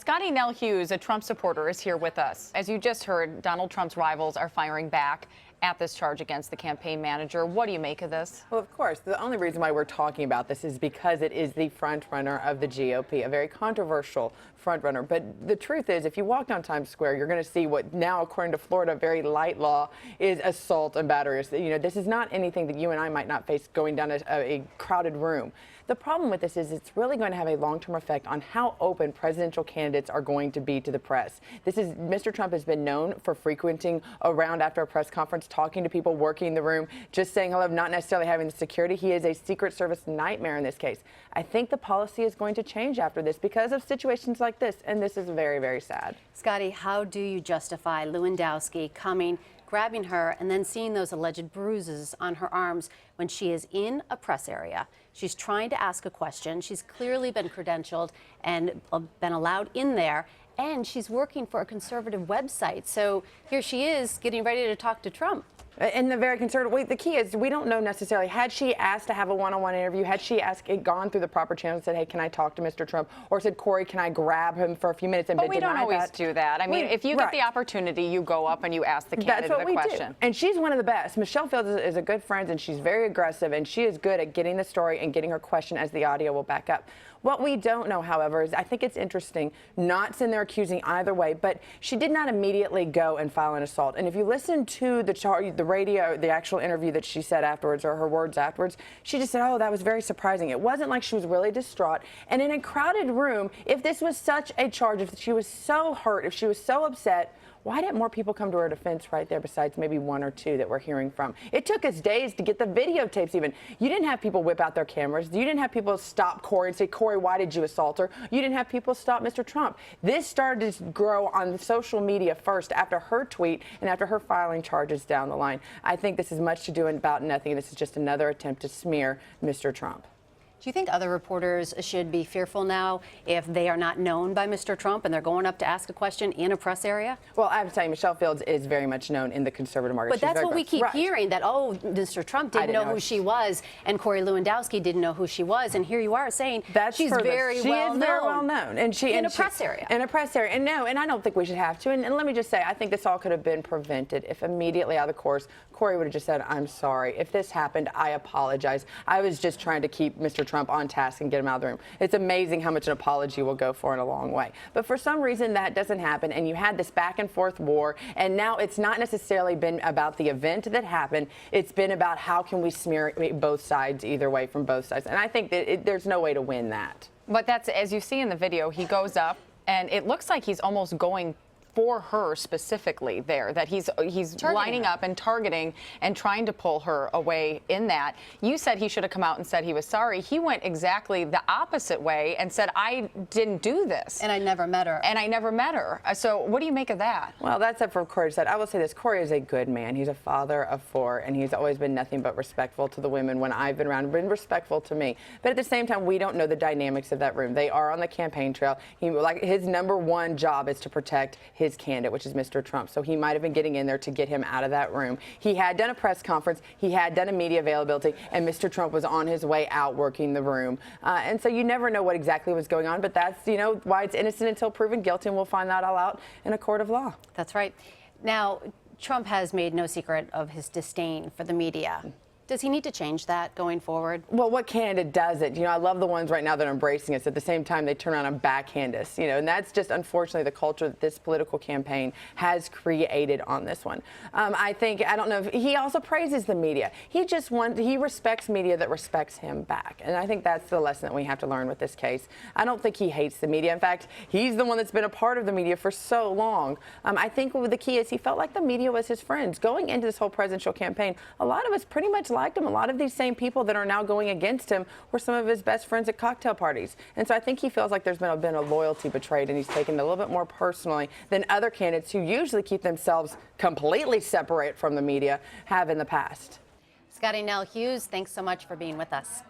Scottie Nell Hughes, a Trump supporter, is here with us. As you just heard, Donald Trump's rivals are firing back at this charge against the campaign manager. What do you make of this? Well, of course, the only reason why we're talking about this is because it is the front runner of the GOP, a very controversial front runner. But the truth is, if you walk down Times Square, you're going to see what now, according to Florida, very light law is assault and battery. You know, this is not anything that you and I might not face going down a crowded room. The problem with this is it's really going to have a long-term effect on how open presidential candidates are going to be to the press. Mr. Trump has been known for frequenting around after a press conference, talking to people, working the room, just saying hello, not necessarily having the security. He is a Secret Service nightmare in this case. I think the policy is going to change after this because of situations like this, and this is very, very sad. Scottie, how do you justify Lewandowski coming, grabbing her, and then seeing those alleged bruises on her arms when she is in a press area? She's trying to ask a question. She's clearly been credentialed and been allowed in there, and she's working for a conservative website. So here she is getting ready to talk to Trump. In the very conservative, the key is we don't know necessarily. Had she asked to have a one-on-one interview, had she gone through the proper channels and said, hey, can I talk to Mr. Trump? Or said, Corey, can I grab him for a few minutes and but we don't always do that. I mean, if you get the opportunity, you go up and you ask the candidate a question. That's what we do. And she's one of the best. Michelle Fields is a good friend, and she's very aggressive, and she is good at getting the story and getting her question, as the audio will back up. What we don't know, however, is I think it's interesting, not in there accusing either way, but she did not immediately go and file an assault. And if you listen to the radio, the actual interview that she said afterwards, or her words afterwards, she just said, oh, that was very surprising. It wasn't like she was really distraught. And in a crowded room, if this was such a charge, if she was so hurt, if she was so upset, why didn't more people come to her defense right there besides maybe one or two that we're hearing from? It took us days to get the videotapes even. You didn't have people whip out their cameras. You didn't have people stop Corey and say, Corey, why did you assault her? You didn't have people stop Mr. Trump. This started to grow on social media first after her tweet and after her filing charges down the line. I think this is much to do about nothing. This is just another attempt to smear Mr. Trump. Do you think other reporters should be fearful now if they are not known by Mr. Trump and they're going up to ask a question in a press area? Well, I have to tell you, Michelle Fields is very much known in the conservative market. But that's what we keep hearing, that, oh, Mr. Trump didn't know who she was, and Corey Lewandowski didn't know who she was. And here you are saying she's very well known. And in a press area. In a press area. And no, and I don't think we should have to. And let me just say, I think this all could have been prevented if immediately out of the course, Corey would have just said, I'm sorry. If this happened, I apologize. I was just trying to keep Mr. Trump on task and get him out of the room. It's amazing how much an apology will go for in a long way. But for some reason, that doesn't happen, and you had this back and forth war, and now it's not necessarily been about the event that happened. It's been about how can we smear both sides either way from both sides. And I think that there's no way to win that. But that's, as you see in the video, he goes up, and it looks like he's almost going for her specifically there, that he's lining up and targeting and trying to pull her away in that. You said he should have come out and said he was sorry. He went exactly the opposite way and said, I didn't do this. And I never met her. And I never met her. So what do you make of that? Well, that's up for Corey to say. I will say this. Corey is a good man. He's a father of 4, and he's always been nothing but respectful to the women when I've been around, been respectful to me. But at the same time, we don't know the dynamics of that room. They are on the campaign trail. His #1 job is to protect his candidate, which is Mr. Trump. So he might have been getting in there to get him out of that room. He had done a press conference. He had done a media availability, and Mr. Trump was on his way out working the room. And so you never know what exactly was going on, but that's, you know, why it's innocent until proven guilty, and we'll find that all out in a court of law. That's right. Now, Trump has made no secret of his disdain for the media. Does he need to change that going forward? Well, what candidate does it? You know, I love the ones right now that are embracing us. At the same time, they turn around and backhand us. You know, and that's just unfortunately the culture that this political campaign has created on this one. I don't know if he also praises the media. He respects media that respects him back. And I think that's the lesson that we have to learn with this case. I don't think he hates the media. In fact, he's the one that's been a part of the media for so long. I think the key is he felt like the media was his friends. Going into this whole presidential campaign, a lot of us pretty much liked him. A lot of these same people that are now going against him were some of his best friends at cocktail parties. And so I think he feels like there's been a loyalty betrayed, and he's taken it a little bit more personally than other candidates who usually keep themselves completely separate from the media have in the past. Scottie Nell Hughes, thanks so much for being with us.